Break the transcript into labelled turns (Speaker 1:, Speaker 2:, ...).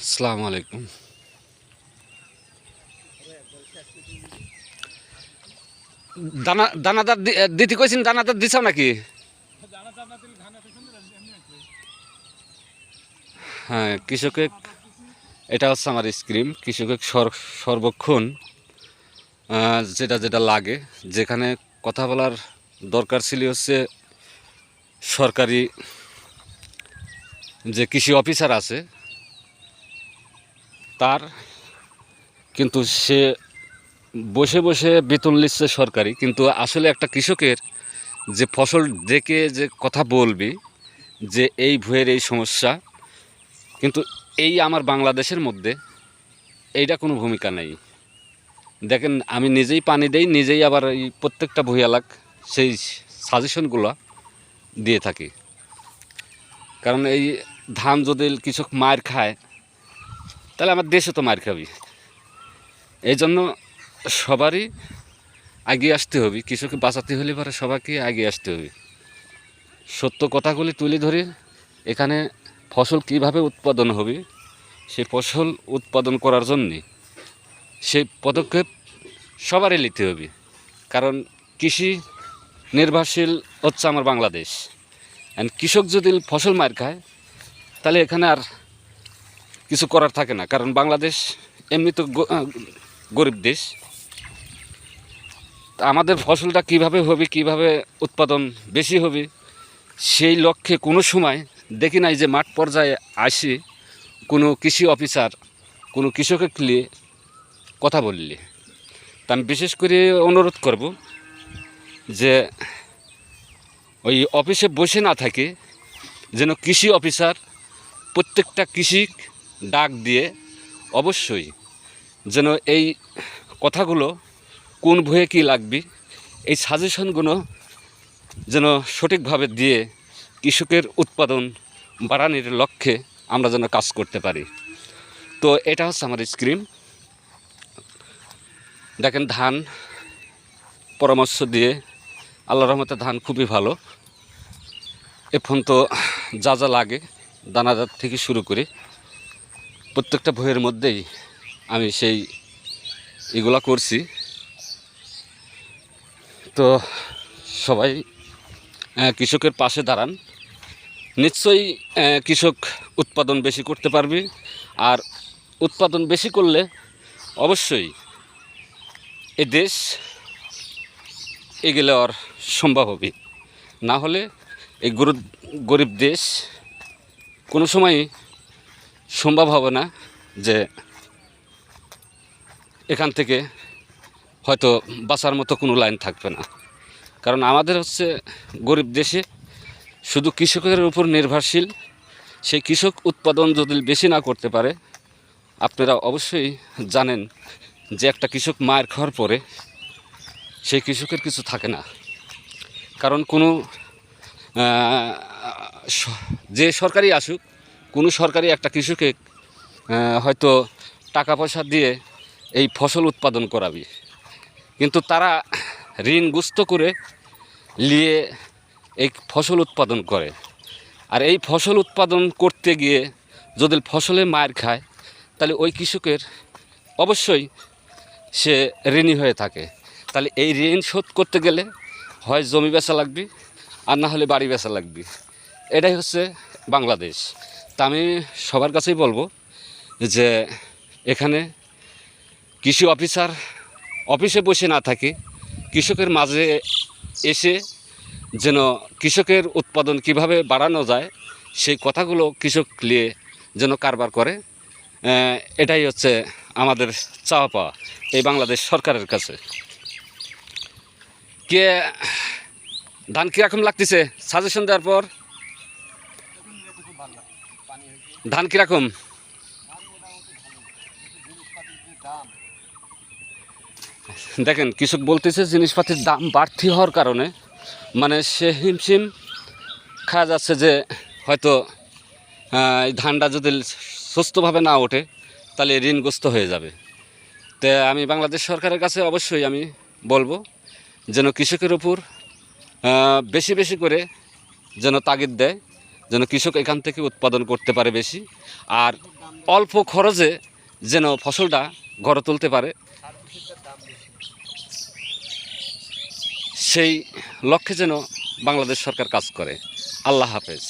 Speaker 1: আসসালামু আলাইকুম। দানাদার দিতে কইছেন, দানাদার দিছাও নাকি? হ্যাঁ, কৃষকে এটা হচ্ছে আমার স্ক্রিম। কৃষকে সর্বক্ষণ যেটা যেটা লাগে, যেখানে কথা বলার দরকার ছিল হচ্ছে সরকারি যে কৃষি অফিসার আছে তার, কিন্তু সে বসে বসে বেতন নিচ্ছে সরকারি, কিন্তু আসলে একটা কৃষকের যে ফসল দেখে যে কথা বলবি যে এই ভুঁয়ের এই সমস্যা, কিন্তু এই আমার বাংলাদেশের মধ্যে এইটা কোনো ভূমিকা নেই। দেখেন, আমি নিজেই পানি দেই, নিজেই আবার এই প্রত্যেকটা ভূঁইয়ালাক সেই সাজেশনগুলো দিয়ে থাকি। কারণ এই ধান যদি কৃষক মার খায় তাহলে আমার দেশে তো মার খাবি। এই জন্য সবারই এগিয়ে আসতে হবে। কৃষককে বাঁচাতে হলে পরে সবাইকে এগিয়ে আসতে হবে। সত্য কথাগুলি তুলে ধরে এখানে ফসল কিভাবে উৎপাদন হবে, সেই ফসল উৎপাদন করার জন্যে সেই পদক্ষেপ সবারই নিতে হবে। কারণ কৃষি নির্ভরশীল হচ্ছে আমার বাংলাদেশ। অ্যান্ড কৃষক যদি ফসল মার খায় তাহলে এখানে আর কিছু করার থাকে না। কারণ বাংলাদেশ এমনি তো গরিব দেশ। আমাদের ফসলটা কিভাবে হবে, কিভাবে উৎপাদন বেশি হবে, সেই লক্ষ্যে কোনো সময় দেখি নাই যে মাঠ পর্যায়ে আসি কোনো কৃষি অফিসার কোনো কৃষকের নিয়ে কথা বললে। তা আমি বিশেষ করে অনুরোধ করব যে ওই অফিসে বসে না থাকে, যেন কৃষি অফিসার প্রত্যেকটা কৃষি ডাক দিয়ে অবশ্যই যেন এই কথাগুলো কোন ভুঁয়ে কী লাগবে এই সাজেশনগুলো যেন সঠিকভাবে দিয়ে কৃষকের উৎপাদন বাড়ানোর লক্ষ্যে আমরা যেন কাজ করতে পারি। তো এটা হচ্ছে আমার স্ক্রিম। দেখেন, ধান পরামর্শ দিয়ে আল্লাহর রহমতে ধান খুবই ভালো। এখন তো যা যা লাগে দানাদার থেকে শুরু করে প্রত্যেকটা ভুঁইয়ের মধ্যেই আমি সেই এগুলা করছি। তো সবাই কৃষকের পাশে দাঁড়ান, নিশ্চয়ই কৃষক উৎপাদন বেশি করতে পারবে। আর উৎপাদন বেশি করলে অবশ্যই এই দেশ এগিয়ে যাওয়ার সম্ভব হবে। না হলে এই গরিব দেশ কোনো সময়ই সম্ভব হবে না যে এখান থেকে হয়তো বাঁচার মতো কোনো লাইন থাকবে না। কারণ আমাদের হচ্ছে গরিব দেশে শুধু কৃষকের উপর নির্ভরশীল। সেই কৃষক উৎপাদন যদি বেশি না করতে পারে, আপনারা অবশ্যই জানেন যে একটা কৃষক মার খাওয়ার পরে সেই কৃষকের কিছু থাকে না। কারণ কোনো যে সরকারি আসুক, কোনো সরকারি একটা কৃষকে হয়তো টাকা পয়সা দিয়ে এই ফসল উৎপাদন করাবে, কিন্তু তারা ঋণগ্রস্ত করে নিয়ে এই ফসল উৎপাদন করে। আর এই ফসল উৎপাদন করতে গিয়ে যদি ফসলে মার খায় তাহলে ওই কৃষকের অবশ্যই সে ঋণী হয়ে থাকে। তাহলে এই ঋণ শোধ করতে গেলে হয় জমি বেচা লাগবে, আর না হলে বাড়ি বেচা লাগবে। এটাই হচ্ছে বাংলাদেশ। তা আমি সবার কাছেই বলবো যে এখানে কৃষি অফিসার অফিসে বসে না থাকে, কৃষকের মাঝে এসে যেন কৃষকের উৎপাদন কিভাবে বাড়ানো যায় সেই কথাগুলো কৃষক নিয়ে যেন কারবার করে। এটাই হচ্ছে আমাদের চাওয়া পাওয়া এই বাংলাদেশ সরকারের কাছে। কে ধান কীরকম লাগতেছে সাজেশন দেওয়ার পর? ধান কীরকম? দেখেন, কৃষক বলতেছে জিনিসপাতির দাম বাড়তি হওয়ার কারণে মানে সে হিমশিম খাওয়া যাচ্ছে যে হয়তো এই ধানটা যদি সুস্থভাবে না ওঠে তাহলে ঋণগ্রস্ত হয়ে যাবে। তো আমি বাংলাদেশ সরকারের কাছে অবশ্যই আমি বলবো যেন কৃষকের উপর বেশি বেশি করে যেন তাগিদ দেয়, যেন কৃষক এখান থেকে উৎপাদন করতে পারে বেশি, আর অল্প খরচে যেন ফসলটা গড়ে তুলতে পারে, সেই লক্ষ্যে যেন বাংলাদেশ সরকার কাজ করে। আল্লাহ হাফেজ।